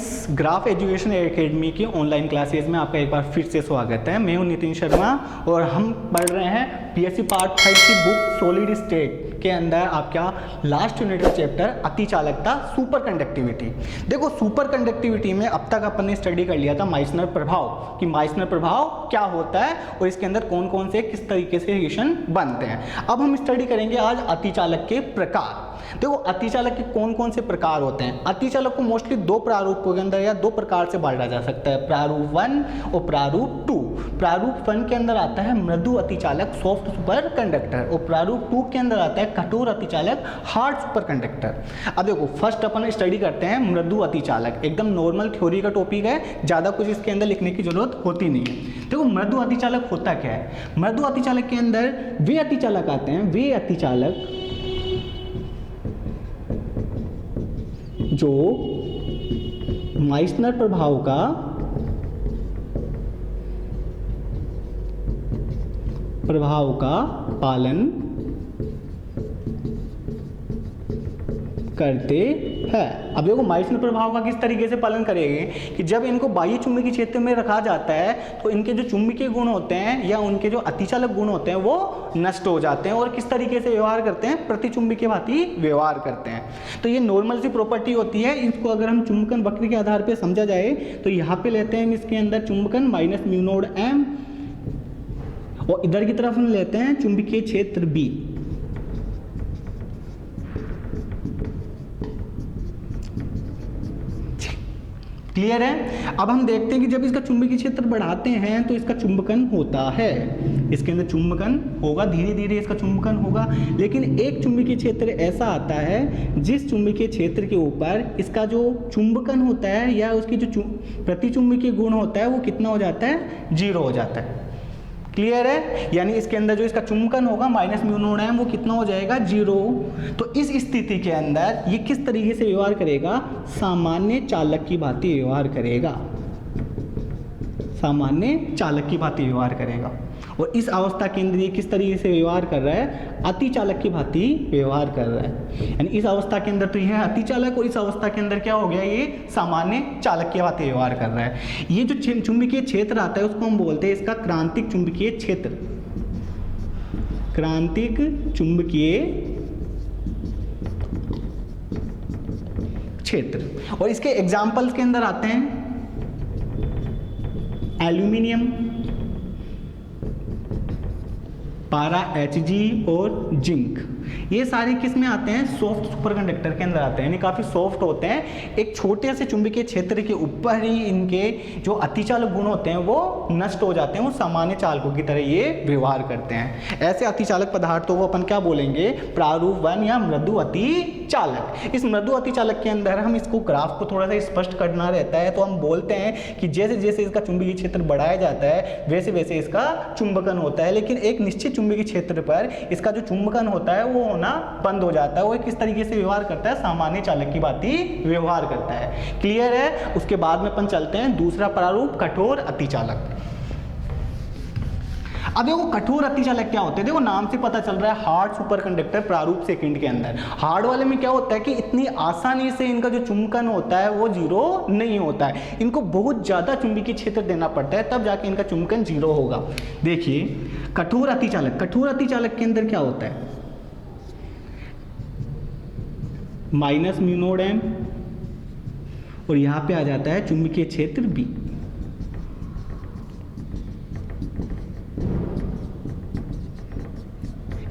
Friends, graph education academy की online classes में आपका एक बार फिर से स्वागत है। मैं हूं नितिन शर्मा और हम पढ़ रहे हैं पीएससी पार्ट 5 की बुक सॉलिड स्टेट के अंदर आपका लास्ट यूनिट का चैप्टर अतिचालकता सुपर कंडक्टिविटी। देखो, सुपर कंडक्टिविटी में अब तक अपन ने स्टडी कर लिया था माइसनर प्रभाव कि माइसनर प्रभाव क्या होता है और इसके अंदर कौन कौन से किस तरीके से रिएक्शन बनते हैं। अब हम स्टडी करेंगे आज अतिचालक के प्रकार। देखो, अतिचालक के कौन कौन से प्रकार होते हैं। अतिचालक को मोस्टली दो प्रारूपों के अंदर या दो प्रकार से बांटा जा सकता है, प्रारूप 1 और प्रारूप 2। प्रारूप 1 के अंदर आता है मृदु अतिचालक सॉफ्ट सुपर कंडक्टर और प्रारूप 2 के अंदर आता है कठोर अतिचालक हार्ड सुपर कंडक्टर। अब देखो, फर्स्ट अपन स्टडी करते हैं मृदु अतिचालक। एकदम नॉर्मल थ्योरी का टॉपिक है, ज़्यादा कुछ इसके अंदर लिखने की जरूरत होती नहीं है। देखो, मृदु अतिचालक होता क्या है। मृदु अतिचालक के अंदर वे अतिचालक आते हैं, वे अतिचालक जो माइसनर प्रभाव का पालन करते हैं। अब देखो, माइसनर प्रभाव का किस तरीके से पालन करेंगे कि जब इनको बाह्य चुंबकीय क्षेत्र में रखा जाता है तो इनके जो चुंबकीय गुण होते हैं या उनके जो अतिचालक गुण होते हैं वो नष्ट हो जाते हैं और किस तरीके से व्यवहार करते हैं, प्रतिचुंबी के भांति व्यवहार करते हैं। तो ये नॉर्मल सी प्रॉपर्टी होती है। इसको अगर हम चुंबकन वक्र के आधार पर समझा जाए तो यहाँ पे लेते हैं इसके अंदर चुंबकन माइनस म्यू नोड एम और इधर की तरफ हम लेते हैं चुंबकीय क्षेत्र बी। क्लियर है। अब हम देखते हैं कि जब इसका चुंबकीय क्षेत्र बढ़ाते हैं तो इसका चुंबकन होता है, इसके अंदर चुंबकन होगा, धीरे धीरे इसका चुंबकन होगा। लेकिन एक चुंबकीय क्षेत्र ऐसा आता है जिस चुंबकीय क्षेत्र के ऊपर इसका जो चुंबकन होता है या उसकी जो प्रतिचुंबकीय गुण होता है वो कितना हो जाता है, 0 हो जाता है। क्लियर है। यानी इसके अंदर जो इसका चुंबकन होगा माइनस म्यू नोड एम वो कितना हो जाएगा, 0। तो इस स्थिति के अंदर ये किस तरीके से व्यवहार करेगा, सामान्य चालक की भांति व्यवहार करेगा, सामान्य चालक की भांति व्यवहार करेगा। और इस अवस्था के अंदर ये किस तरीके से व्यवहार कर रहा है, अतिचालक की भांति व्यवहार कर रहा है। यानी इस अवस्था के अंदर तो यह है अतिचालक और इस अवस्था के अंदर क्या हो गया, ये सामान्य चालक की भांति व्यवहार कर रहा है। ये जो चुंबकीय क्षेत्र आता है उसको हम बोलते हैं इसका क्रांतिक चुंबकीय क्षेत्र, क्रांतिक चुंबकीय क्षेत्र। और इसके एग्जाम्पल्स के अंदर आते हैं एल्यूमिनियम, पारा Hg और जिंक। ये सारे किस में आते हैं, सॉफ्ट सुपर कंडक्टर के अंदर आते हैं, यानी काफ़ी सॉफ्ट होते हैं। एक छोटे से चुंबकीय क्षेत्र के ऊपर ही इनके जो अतिचालक गुण होते हैं वो नष्ट हो जाते हैं, वो सामान्य चालकों की तरह ये व्यवहार करते हैं। ऐसे अतिचालक पदार्थों को अपन क्या बोलेंगे, प्रारूप 1 या मृदु अतिचालक। इस मृदु अतिचालक के अंदर हम इसको ग्राफ को थोड़ा सा स्पष्ट करना रहता है तो हम बोलते हैं कि जैसे जैसे इसका चुंबकीय क्षेत्र बढ़ाया जाता है वैसे वैसे इसका चुंबकन होता है। लेकिन एक निश्चित चुंबकीय क्षेत्र पर इसका जो चुंबकन होता है वो होना बंद हो जाता है। वो किस तरीके से व्यवहार करता है, सामान्य चालक की भांति व्यवहार करता है। क्लियर है। उसके बाद में अपन चलते हैं दूसरा प्रारूप, कठोर अतिचालक। अब देखो, कठोर अतिचालक क्या होते हैं। देखो, नाम से पता चल रहा है हार्ड सुपर कंडक्टर प्रारूप सेकंड के अंदर। हार्ड वाले में क्या होता है कि इतनी आसानी से इनका जो चुंबकन होता है वो 0 नहीं होता है, इनको बहुत ज्यादा चुंबकीय क्षेत्र देना पड़ता है तब जाके इनका चुंबकन 0 होगा। देखिए, कठोर अतिचालक, कठोर अतिचालक के अंदर क्या होता है, माइनस म्यू नोड एम और यहां पे आ जाता है चुंबकीय क्षेत्र बी।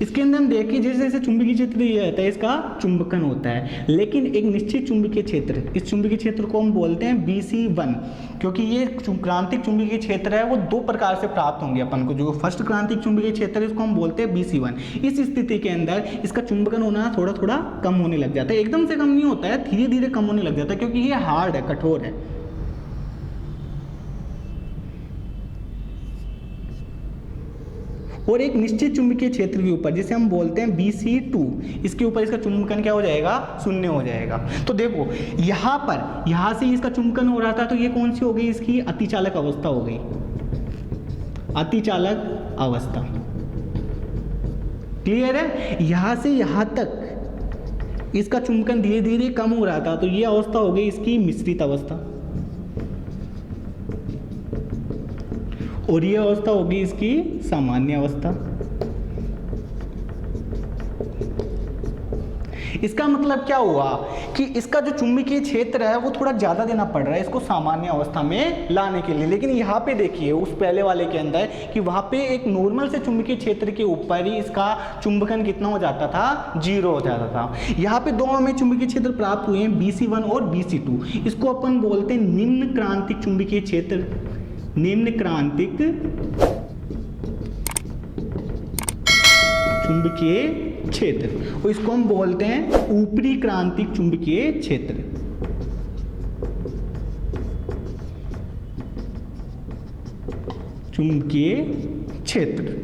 इसके अंदर हम देखिए जैसे जैसे चुंबकीय क्षेत्र ये रहता है इसका चुंबकन होता है, लेकिन एक निश्चित चुंबकीय क्षेत्र, इस चुंबकीय क्षेत्र को हम बोलते हैं BC1, क्योंकि ये क्रांतिक चुंबकीय क्षेत्र है वो दो प्रकार से प्राप्त होंगे अपन को। जो फर्स्ट क्रांतिक चुंबकीय क्षेत्र है इसको हम बोलते हैं BC1। इस स्थिति के अंदर इसका चुंबकन होना थोड़ा थोड़ा कम होने लग जाता है, एकदम से कम नहीं होता है, धीरे धीरे कम होने लग जाता है क्योंकि ये हार्ड है, कठोर है। और एक निश्चित चुंबकीय क्षेत्र के ऊपर जिसे हम बोलते हैं BC2, इसके ऊपर इसका चुंबकन क्या हो जाएगा, 0 हो जाएगा। तो देखो, यहाँ पर यहाँ से इसका चुंबकन हो रहा था तो ये कौन सी हो गई, इसकी अतिचालक अवस्था हो गई, अतिचालक अवस्था। क्लियर है। यहाँ से यहाँ तक इसका चुंबकन धीरे धीरे कम हो रहा था तो ये अवस्था हो गई इसकी मिश्रित अवस्था। और ये अवस्था होगी इसकी सामान्य अवस्था। इसका मतलब क्या हुआ कि इसका जो चुंबकीय क्षेत्र है वो थोड़ा ज्यादा देना पड़ रहा है इसको सामान्य अवस्था में लाने के लिए। लेकिन यहाँ पे देखिए उस पहले वाले के अंदर कि वहां पे एक नॉर्मल से चुंबकीय क्षेत्र के ऊपर ही इसका चुंबकन कितना हो जाता था, 0 हो जाता था। यहाँ पे दो हमें चुंबकीय क्षेत्र प्राप्त हुए हैं, BC1 और BC2। इसको अपन बोलते हैं निम्न क्रांतिक चुंबकीय क्षेत्र, निम्न क्रांतिक चुंबकीय क्षेत्र, और इसको हम बोलते हैं ऊपरी क्रांतिक चुंबकीय क्षेत्र। चुंबकीय क्षेत्र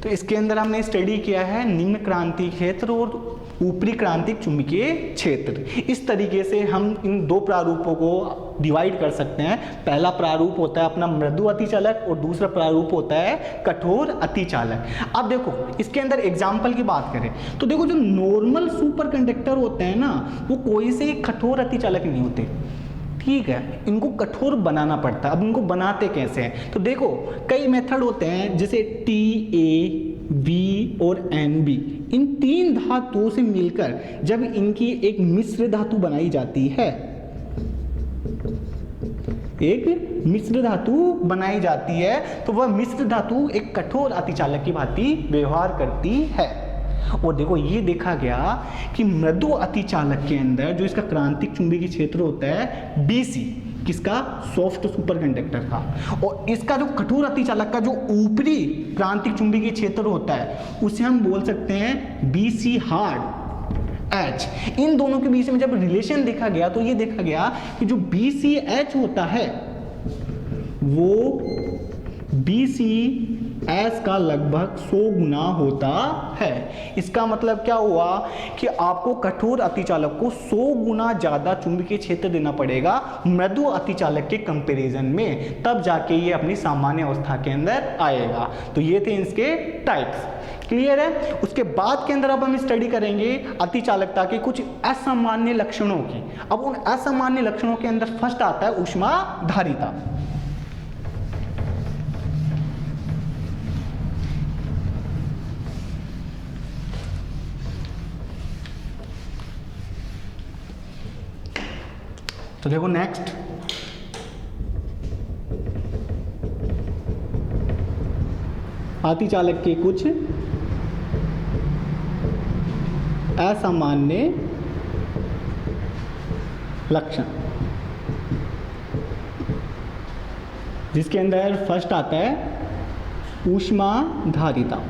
तो इसके अंदर हमने स्टडी किया है निम्न क्रांतिक क्षेत्र और ऊपरी क्रांतिक चुंबकीय क्षेत्र। इस तरीके से हम इन दो प्रारूपों को डिवाइड कर सकते हैं। पहला प्रारूप होता है अपना मृदु अतिचालक और दूसरा प्रारूप होता है कठोर अतिचालक। अब देखो इसके अंदर एग्जाम्पल की बात करें तो देखो जो नॉर्मल सुपर कंडक्टर होते हैं ना वो कोई से कठोर अतिचालक नहीं होते, ठीक है, इनको कठोर बनाना पड़ता है। अब इनको बनाते कैसे हैं तो देखो कई मेथड होते हैं जैसे TA, V और NB, इन तीन धातुओं से मिलकर जब इनकी एक मिश्र धातु बनाई जाती है, एक मिश्र धातु बनाई जाती है तो वह मिश्र धातु एक कठोर अतिचालक की भांति व्यवहार करती है। और देखो ये देखा गया कि मृदु अतिचालक के अंदर जो इसका क्रांतिक चुंबकीय क्षेत्र होता है BC, किसका, सॉफ्ट सुपर कंडक्टर का, और इसका जो कठोर अतिचालक का जो ऊपरी क्रांतिक चुंबकीय क्षेत्र होता है उसे हम बोल सकते हैं BC हार्ड H। इन दोनों के बीच में जब रिलेशन देखा गया तो ये देखा गया कि जो BCH होता है वो BCS का लगभग 100 गुना होता है। इसका मतलब क्या हुआ कि आपको कठोर अतिचालक को 100 गुना ज्यादा चुंबकीय क्षेत्र देना पड़ेगा मृदु अतिचालक के कंपैरिजन में, तब जाके ये अपनी सामान्य अवस्था के अंदर आएगा। तो ये थे इसके टाइप्स, क्लियर है। उसके बाद के अंदर अब हम स्टडी करेंगे अतिचालकता के कुछ असामान्य लक्षणों की। अब उन असामान्य लक्षणों के अंदर फर्स्ट आता है ऊष्माधारिता। तो देखो नेक्स्ट अतिचालक के कुछ असामान्य लक्षण, जिसके अंदर फर्स्ट आता है ऊष्माधारिता।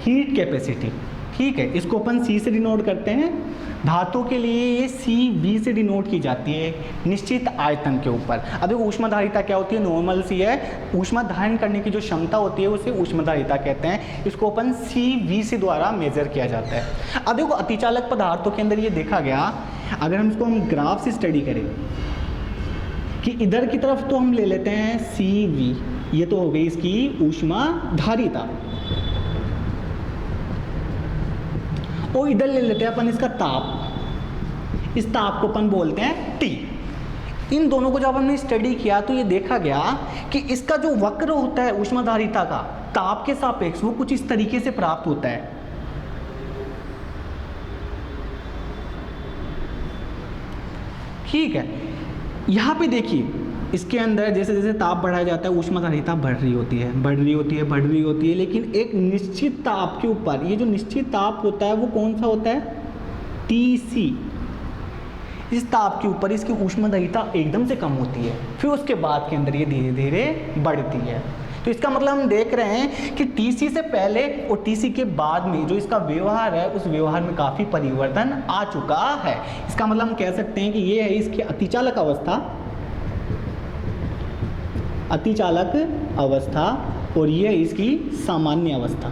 हीट कैपेसिटी, ठीक है, इसको अपन C से डिनोट करते हैं। धातु के लिए ये CV से डिनोट की जाती है निश्चित आयतन के ऊपर। अब देखो ऊष्माधारिता क्या होती है, नॉर्मल सी है, ऊष्मा धारण करने की जो क्षमता होती है उसे ऊष्माधारिता कहते हैं। इसको अपन CV से द्वारा मेजर किया जाता है। अब देखो अतिचालक पदार्थों के अंदर ये देखा गया, अगर हम इसको हम ग्राफ से स्टडी करें कि इधर की तरफ तो हम ले लेते हैं CV, ये तो हो गई इसकी ऊष्माधारिता, और इधर ले लेते हैं अपन इसका ताप, इस ताप को अपन बोलते हैं T। इन दोनों को जब हमने स्टडी किया तो ये देखा गया कि इसका जो वक्र होता है ऊष्माधारिता का ताप के सापेक्ष वो कुछ इस तरीके से प्राप्त होता है। ठीक है, यहाँ पे देखिए इसके अंदर जैसे जैसे ताप बढ़ाया जाता है ऊष्माधारिता बढ़ रही होती है, बढ़ रही होती है, बढ़ रही होती है, लेकिन एक निश्चित ताप के ऊपर ये जो निश्चित ताप होता है वो कौन सा होता है, TC। इस ताप के ऊपर इसकी ऊष्माधारिता एकदम से कम होती है, फिर उसके बाद के अंदर ये धीरे धीरे बढ़ती है। तो इसका मतलब हम देख रहे हैं कि TC से पहले और TC के बाद में जो इसका व्यवहार है उस व्यवहार में काफ़ी परिवर्तन आ चुका है। इसका मतलब हम कह सकते हैं कि ये है इसकी अतिचालक अवस्था, अतिचालक अवस्था, और ये है इसकी सामान्य अवस्था,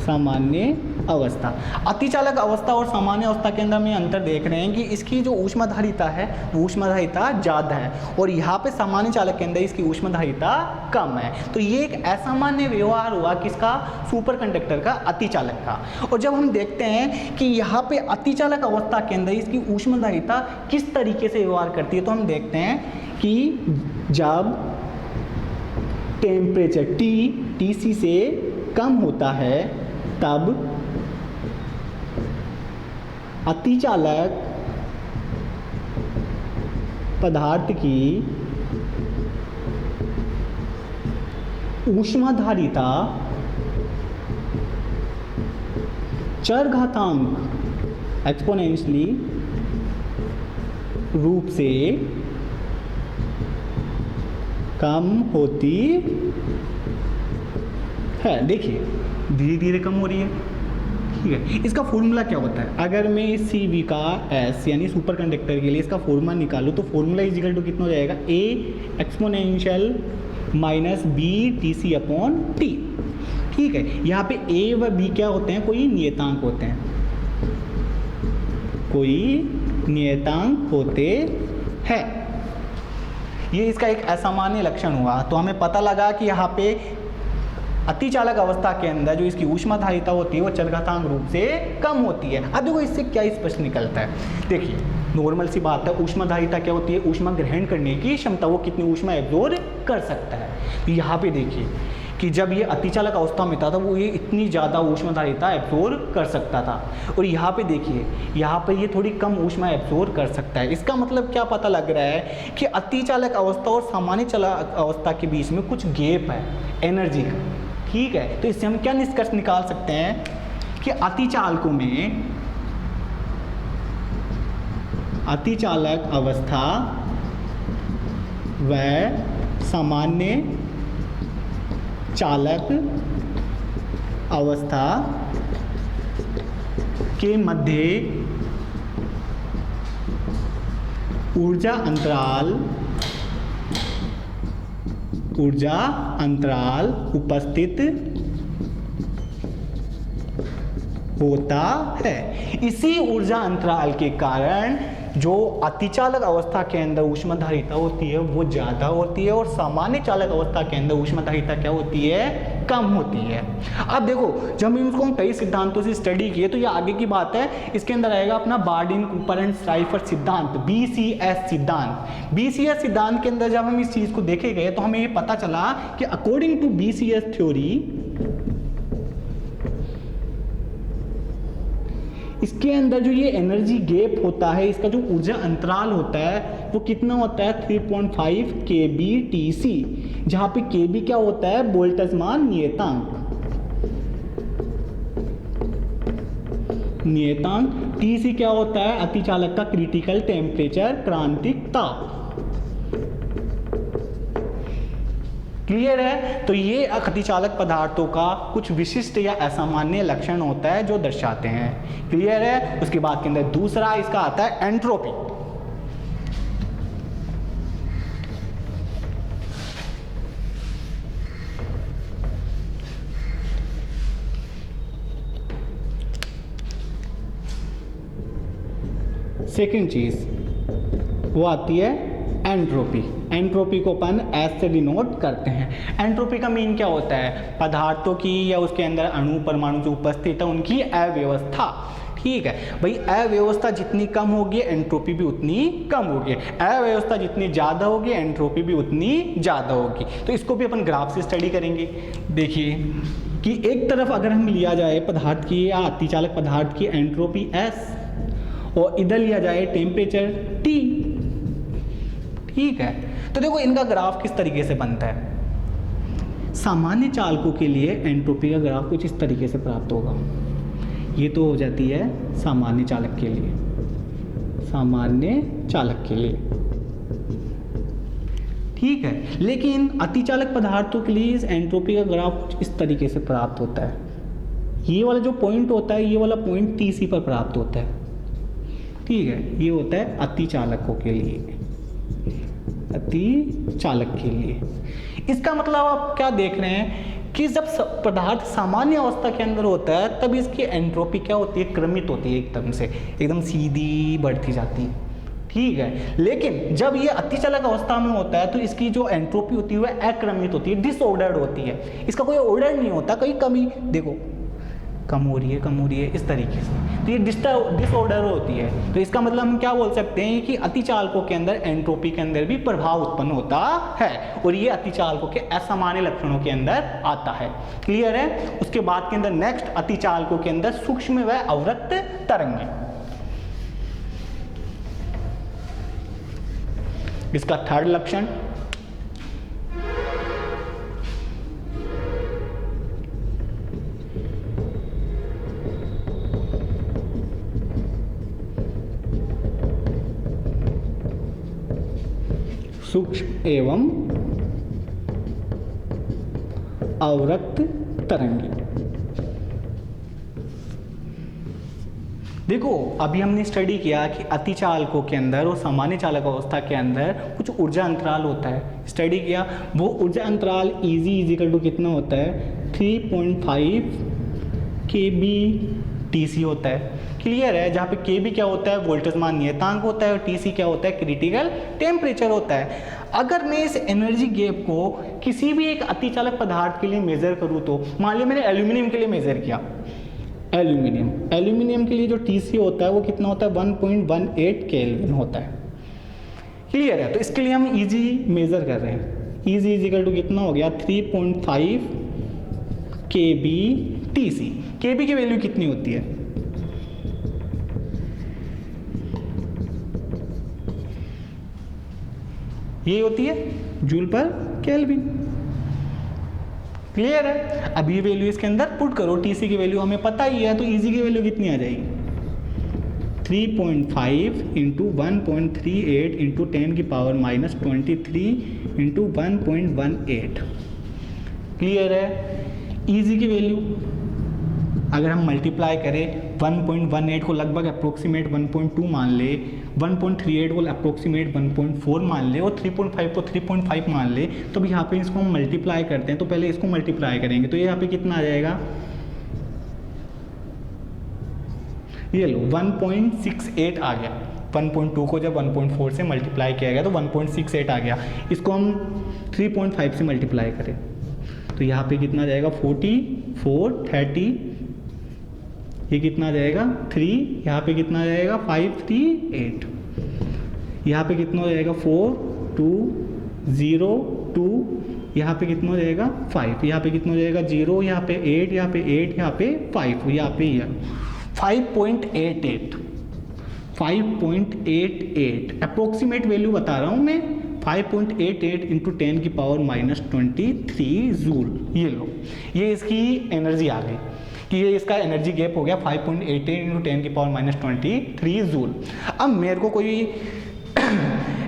सामान्य अवस्था। अतिचालक अवस्था और सामान्य अवस्था के अंदर में अंतर देख रहे हैं कि इसकी जो ऊष्माधारिता है वो ऊष्माधारिता ज़्यादा है और यहाँ पे सामान्य चालक के अंदर इसकी ऊष्माधारिता कम है। तो ये एक असामान्य व्यवहार हुआ किसका, सुपर कंडक्टर का, अतिचालक का। और जब हम देखते हैं कि यहाँ पे अतिचालक अवस्था के अंदर इसकी ऊष्माधारिता किस तरीके से व्यवहार करती है, तो हम देखते हैं कि जब टेम्परेचर Tc से कम होता है तब अतिचालक पदार्थ की ऊष्माधारिता चरघातांक एक्सपोनेंशियली रूप से कम होती है। देखिए धीरे धीरे कम हो रही है, ठीक है। इसका फॉर्मूला क्या होता है, अगर मैं इस सी वी का एस यानी सुपर कंडक्टर के लिए इसका फॉर्मूला निकालूँ तो फॉर्मूला इज इक्वल टू कितना हो जाएगा, e exponential minus B T C upon T, ठीक है। यहाँ पे ए व बी क्या होते हैं, कोई नियतांक होते हैं, कोई नियतांक होते हैं। ये इसका एक असामान्य लक्षण हुआ। तो हमें पता लगा कि यहाँ पे अतिचालक अवस्था के अंदर जो इसकी ऊष्माधारिता होती है वो चरघातांक रूप से कम होती है। अब देखो इससे क्या स्पष्ट निकलता है, देखिए नॉर्मल सी बात है, ऊष्माधारिता क्या होती है, ऊष्मा ग्रहण करने की क्षमता, वो कितनी ऊष्मा एब्जॉर्ब कर सकता है। तो यहाँ पे देखिए कि जब ये अतिचालक अवस्था में था तो वो ये इतनी ज़्यादा ऊष्माधारिता एब्जॉर्ब कर सकता था, और यहाँ पे देखिए यहाँ पे ये थोड़ी कम ऊष्मा एब्जॉर्ब कर सकता है। इसका मतलब क्या पता लग रहा है कि अतिचालक अवस्था और सामान्य चालक अवस्था के बीच में कुछ गैप है एनर्जी का, ठीक है। तो इससे हम क्या निष्कर्ष निकाल सकते हैं कि अतिचालकों में अतिचालक अवस्था व सामान्य चालक अवस्था के मध्य ऊर्जा अंतराल उपस्थित होता है। इसी ऊर्जा अंतराल के कारण जो अतिचालक अवस्था के अंदर ऊष्माधारिता होती है वो ज़्यादा होती है और सामान्य चालक अवस्था के अंदर ऊष्माधारिता क्या होती है, कम होती है। अब देखो जब हम कई सिद्धांतों से स्टडी किए तो ये आगे की बात है, इसके अंदर आएगा अपना बार्डिन कूपर एंड श्राइफर सिद्धांत, BCS सिद्धांत। BCS सिद्धांत के अंदर जब हम इस चीज़ को देखे गए तो हमें ये पता चला कि अकॉर्डिंग टू BCS थ्योरी इसके अंदर जो ये एनर्जी गैप होता है, इसका जो ऊर्जा अंतराल होता है वो कितना होता है 3.5 kbTc, जहाँ पे kb क्या होता है, बोल्ट्जमान नियतांक, Tc क्या होता है, अतिचालक का क्रिटिकल टेम्परेचर, क्रांतिक ताप। क्लियर है। तो ये अतिचालक पदार्थों का कुछ विशिष्ट या असामान्य लक्षण होता है जो दर्शाते हैं। क्लियर है। उसके बाद के अंदर दूसरा इसका आता है एंट्रोपी। सेकेंड चीज वो आती है एंट्रोपी। एंट्रोपी को अपन एस से डिनोट करते हैं। एंट्रोपी का मीन क्या होता है, पदार्थों की या उसके अंदर अणु परमाणु जो उपस्थित है उनकी अव्यवस्था, ठीक है भाई। अव्यवस्था जितनी कम होगी एंट्रोपी भी उतनी कम होगी, अव्यवस्था जितनी ज़्यादा होगी एंट्रोपी भी उतनी ज़्यादा होगी। तो इसको भी अपन ग्राफ से स्टडी करेंगे। देखिए कि एक तरफ अगर हम लिया जाए पदार्थ की या अतिचालक पदार्थ की एंट्रोपी S और इधर लिया जाए टेम्परेचर T, ठीक है। तो देखो इनका ग्राफ किस तरीके से बनता है। सामान्य चालकों के लिए एंट्रोपी का ग्राफ कुछ इस तरीके से प्राप्त होगा। ये तो हो जाती है सामान्य चालक के लिए, सामान्य चालक के लिए, ठीक है। लेकिन अतिचालक पदार्थों के लिए इस एंट्रोपी का ग्राफ कुछ इस तरीके से प्राप्त होता है। ये वाला जो पॉइंट होता है, ये वाला पॉइंट Tc पर प्राप्त होता है, ठीक है। ये होता है अतिचालकों के लिए, अतिचालक के लिए। इसका मतलब आप क्या देख रहे हैं कि जब पदार्थ सामान्य अवस्था के अंदर होता है तब इसकी एंट्रोपी क्या होती है, क्रमित होती है, एकदम से एकदम सीधी बढ़ती जाती है, ठीक है। लेकिन जब ये अतिचालक अवस्था में होता है तो इसकी जो एंट्रोपी होती है वह अक्रमित होती है, डिसऑर्डर्ड होती है, इसका कोई ऑर्डर नहीं होता, कहीं कमी देखो कम हो रही है इस तरीके से, तो ये डिसऑर्डर होती है। तो इसका मतलब हम क्या बोल सकते हैं कि अतिचालकों के अंदर एंट्रोपी के अंदर भी प्रभाव उत्पन्न होता है और ये अतिचालकों के असामान्य लक्षणों के अंदर आता है। क्लियर है। उसके बाद के अंदर नेक्स्ट अतिचालकों के अंदर सूक्ष्म व अवरक्त तरंगें। इसका थर्ड लक्षण सूक्ष्म एवं अवरक्त तरंगें। देखो अभी हमने स्टडी किया कि अतिचालकों के अंदर और सामान्य चालक अवस्था के अंदर कुछ ऊर्जा अंतराल होता है, स्टडी किया। वो ऊर्जा अंतराल Eg इजिकल टू कितना होता है, 3.5 kbTc होता है। क्लियर है। जहाँ पे kb क्या होता है, वोल्टेज मान नियतांक होता है, और Tc क्या होता है, क्रिटिकल टेम्परेचर होता है। अगर मैं इस एनर्जी गैप को किसी भी एक अतिचालक पदार्थ के लिए मेजर करूँ तो मान लिया मैंने एल्यूमिनियम के लिए मेजर किया, एल्यूमिनियम के लिए जो Tc होता है वो कितना होता है, 1.18 केल्विन होता है। क्लियर है। तो इसके लिए हम Eg मेजर कर रहे हैं, Eg इजिकल टू कितना हो गया, 3.5 kbTc। kb की वैल्यू कितनी होती है, ये होती है जूल पर केल्विन। क्लियर है। अब ये वैल्यू इसके अंदर पुट करो, Tc की वैल्यू हमें पता ही है, तो Eg की वैल्यू कितनी आ जाएगी, 3.5 इंटू 1.38 इंटू 10 की पावर माइनस 23 इंटू 1.18। क्लियर है। Eg की वैल्यू अगर हम मल्टीप्लाई करें 1.18 को लगभग अप्रोक्सीमेट 1.2 मान ले, 1.38 को अप्रोक्सीमेट 1.4 मान ले और 3.5 को 3.5 मान ले, तो भी यहाँ पे इसको हम मल्टीप्लाई करते हैं। तो पहले इसको मल्टीप्लाई करेंगे तो ये यहाँ पे कितना आ जाएगा, ये लो 1.68 आ गया। 1.2 को जब 1.4 से मल्टीप्लाई किया गया तो 1.68 आ गया। इसको हम 3.5 से मल्टीप्लाई करें तो यहाँ पे कितना जाएगा, 44 30, ये कितना जाएगा 3, यहाँ पे कितना जाएगा 5 3 8, यहाँ पे कितना हो जाएगा 4 2 0 2, यहाँ पे कितना हो जाएगा 5, यहाँ पे कितना हो जाएगा 0, यहाँ पे 8, यहाँ पे 8, यहाँ पे 5, यहाँ पे 5.88 अप्रोक्सीमेट वैल्यू बता रहा हूँ मैं, 5.88 इंटू 10 की पावर माइनस 23 जूल। ये लो, ये इसकी एनर्जी आ गई कि ये इसका एनर्जी गैप हो गया 5.88 इंटू 10 की पावर माइनस 23 जूल। अब मेरे को कोई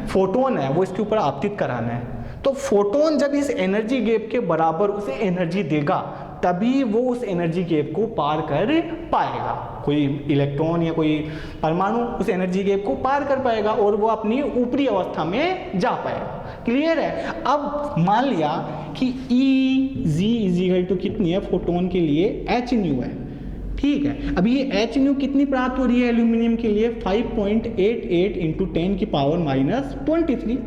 फोटोन है वो इसके ऊपर आपतित कराना है, तो फोटोन जब इस एनर्जी गैप के बराबर उसे एनर्जी देगा तभी वो उस एनर्जी गैप को पार कर पाएगा। कोई इलेक्ट्रॉन या कोई परमाणु उस एनर्जी गैप को पार कर पाएगा और वो अपनी ऊपरी अवस्था में जा पाएगा। क्लियर है। अब मान लिया कि Eg इजिकल टू कितनी है फोटोन के लिए, h न्यू है, ठीक है। अभी ये h न्यू कितनी प्राप्त हो रही है एल्यूमिनियम के लिए, 5.88 इंटू 10 की पावर माइनस 23।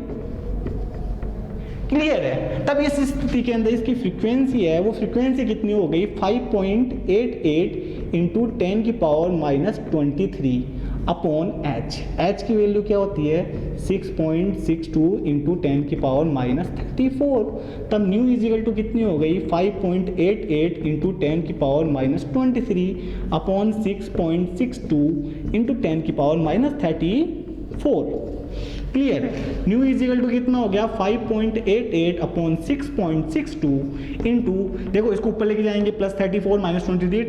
क्लियर है। तब इस स्थिति के अंदर इसकी फ्रीक्वेंसी है, वो फ्रीक्वेंसी कितनी हो गई, 5.88 इंटू 10 की power minus 23 upon h। h की वैल्यू क्या होती है, 6.62 इंटू 10 की पावर माइनस 34। तब न्यू इजिकल टू कितनी हो गई, 5.88 इंटू 10 की पावर माइनस 23 अपॉन 6.62 इंटू 10 की पावर माइनस 34। क्लियर है। न्यू इजिकल टू कितना हो गया, 5.88 अपॉन 6.62 इंटू, देखो इसको ऊपर लेके जाएंगे, प्लस 34 माइनस 23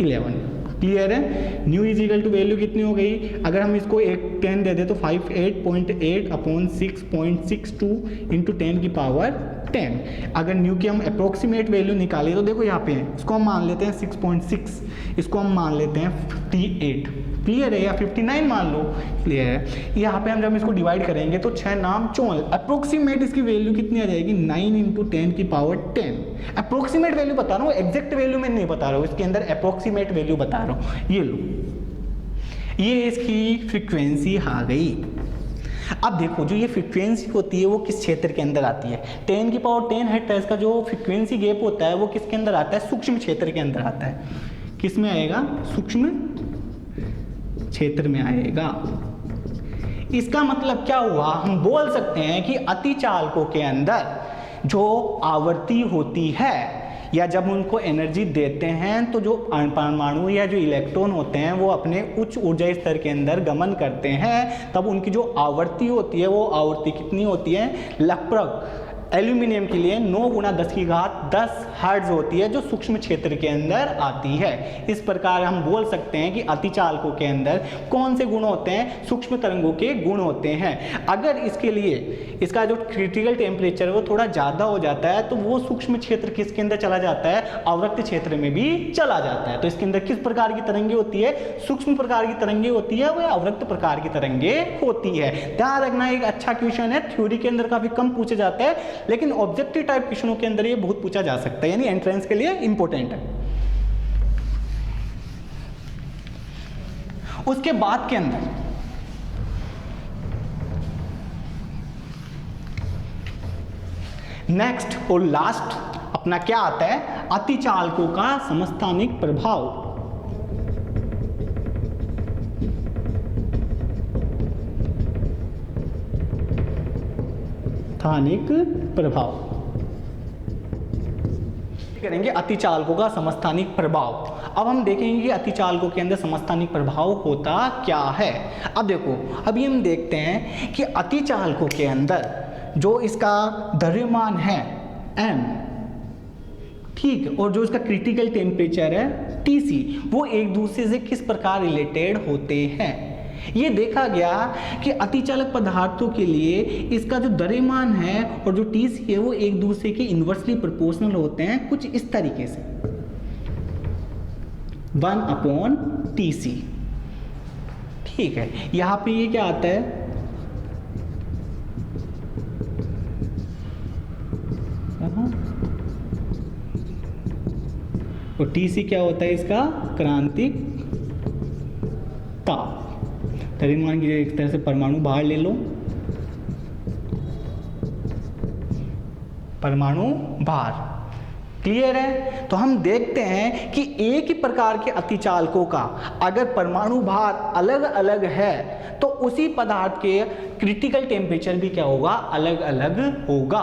11। क्लियर है। न्यू इजिकल टू वैल्यू कितनी हो गई, अगर हम इसको एक 10 दे दे तो 58.8 अपॉन 6.62 इंटू 10 की पावर 10। अगर न्यू की हम अप्रोक्सीमेट वैल्यू निकालें तो देखो यहाँ पे इसको हम मान लेते हैं 6.6, इसको हम मान लेते हैं 58, क्लियर है, या 59 मान लो, क्लियर है। यहाँ पे हम जब इसको डिवाइड करेंगे तो 6 नाम 14, अप्रोक्सीमेट इसकी वैल्यू कितनी आ जाएगी 9 इंटू 10 की पावर 10। अप्रोक्सीमेट वैल्यू बता रहा हूँ, एग्जैक्ट वैल्यू मैं नहीं बता रहा हूँ, इसके अंदर अप्रोक्सीमेट वैल्यू बता रहा हूँ। ये लो, ये इसकी फ्रीक्वेंसी आ गई। अब देखो जो ये फ्रीक्वेंसी होती है वो किस क्षेत्र के अंदर आती है, 10 की पावर 10 हेक्टर का जो फ्रीक्वेंसी गैप होता है वो किसके अंदर आता है, सूक्ष्म क्षेत्र के अंदर आता है। किस में आएगा, सूक्ष्म क्षेत्र में आएगा। इसका मतलब क्या हुआ, हम बोल सकते हैं कि अतिचालकों के अंदर जो आवृत्ति होती है या जब उनको एनर्जी देते हैं तो जो परमाणु या जो इलेक्ट्रॉन होते हैं वो अपने उच्च ऊर्जा स्तर के अंदर गमन करते हैं, तब उनकी जो आवृत्ति होती है वो आवृत्ति कितनी होती है, लगभग एल्यूमिनियम के लिए 9 × 10 हर्ट्ज होती है, जो सूक्ष्म क्षेत्र के अंदर आती है। इस प्रकार हम बोल सकते हैं कि अतिचालकों के अंदर कौन से गुण होते हैं, सूक्ष्म तरंगों के गुण होते हैं। अगर इसके लिए इसका जो क्रिटिकल टेम्परेचर है वो थोड़ा ज़्यादा हो जाता है तो वो सूक्ष्म क्षेत्र किसके अंदर चला जाता है, अवरक्त क्षेत्र में भी चला जाता है। तो इसके अंदर किस प्रकार की तरंगे होती है, सूक्ष्म प्रकार की तरंगे होती है, वह अवरक्त प्रकार की तरंगे होती है। ध्यान रखना, एक अच्छा क्वेश्चन है, थ्योरी के अंदर काफी कम पूछा जाता है, लेकिन ऑब्जेक्टिव टाइप क्वेश्चनों के अंदर ये बहुत पूछा जा सकता है, यानी एंट्रेंस के लिए इंपॉर्टेंट है। उसके बाद के अंदर नेक्स्ट और लास्ट अपना क्या आता है, अतिचालकों का समस्थानिक प्रभाव। स्थानिक प्रभाव करेंगे, अतिचालकों का समस्थानिक प्रभाव। अब हम देखेंगे कि अतिचालकों के अंदर समस्थानिक प्रभाव होता क्या है। अब देखो, अभी हम देखते हैं कि अतिचालकों के अंदर जो इसका द्रव्यमान है m, ठीक है, और जो इसका क्रिटिकल टेम्परेचर है Tc, वो एक दूसरे से किस प्रकार रिलेटेड होते हैं। ये देखा गया कि अतिचालक पदार्थों के लिए इसका जो द्रव्यमान है और जो Tc है वो एक दूसरे के इन्वर्सली प्रोपोर्शनल होते हैं, कुछ इस तरीके से 1/Tc। ठीक है, यहाँ पे ये क्या आता है, और Tc क्या होता है, इसका क्रांतिक ताप। द्रव्यमान की एक तरह से परमाणु बाहर ले लो, परमाणु बाहर, क्लियर है। तो हम देखते हैं कि एक ही प्रकार के अतिचालकों का अगर परमाणु भार अलग अलग है तो उसी पदार्थ के क्रिटिकल टेम्परेचर भी क्या होगा, अलग अलग होगा।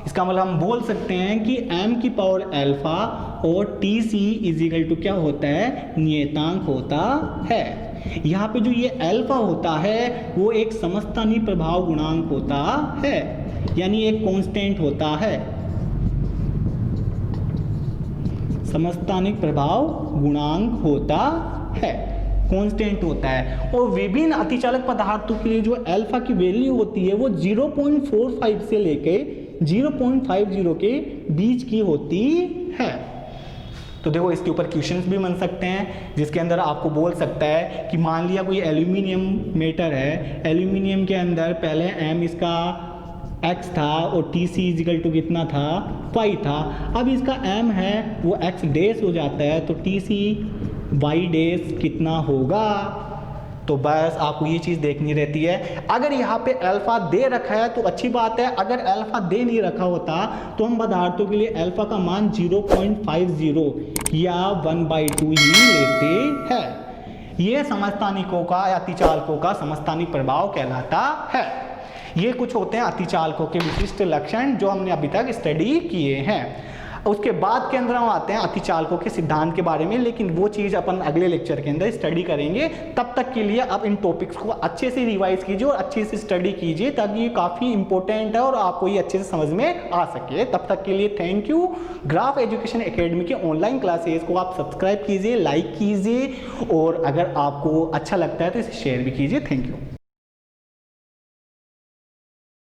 इसका मतलब हम बोल सकते हैं कि m की पावर अल्फा और Tc इजिकल टू क्या होता है, नियतांक होता है। यहाँ पे जो ये अल्फा होता है वो एक समस्थानिक प्रभाव गुणांक होता है, यानी एक कांस्टेंट होता है, समस्थानिक प्रभाव गुणांक होता है, कांस्टेंट होता है। और विभिन्न अतिचालक पदार्थों के लिए जो अल्फा की वैल्यू होती है वो 0.45 से लेके 0.50 के बीच की होती है। तो देखो इसके ऊपर क्वेश्चंस भी बन सकते हैं, जिसके अंदर आपको बोल सकता है कि मान लिया कोई एल्यूमिनियम मेटर है, एल्यूमिनियम के अंदर पहले m इसका x था और Tc इजिकल टू कितना था, 5 था। अब इसका m है वो x डैश हो जाता है, तो Tc y डैश कितना होगा। तो बस आपको ये चीज़ देखनी रहती है। अगर यहाँ पे अल्फा दे रखा है तो अच्छी बात है, अगर अल्फा दे नहीं रखा होता तो हम पदार्थों के लिए अल्फा का मान 0.50 या 1/2 ही लेते हैं। ये समस्थानिकों का या अतिचालकों का समस्थानिक प्रभाव कहलाता है। ये कुछ होते हैं अतिचालकों के विशिष्ट लक्षण जो हमने अभी तक स्टडी किए हैं। उसके बाद के अंदर हम आते हैं अतिचालकों के सिद्धांत के बारे में, लेकिन वो चीज़ अपन अगले लेक्चर के अंदर स्टडी करेंगे। तब तक के लिए आप इन टॉपिक्स को अच्छे से रिवाइज कीजिए और अच्छे से स्टडी कीजिए, ताकि ये काफ़ी इंपॉर्टेंट है और आपको ये अच्छे से समझ में आ सके। तब तक के लिए thank you. Graph education academy के ऑनलाइन क्लासेस को आप सब्सक्राइब कीजिए, लाइक कीजिए, और अगर आपको अच्छा लगता है तो इसे शेयर भी कीजिए। Thank you.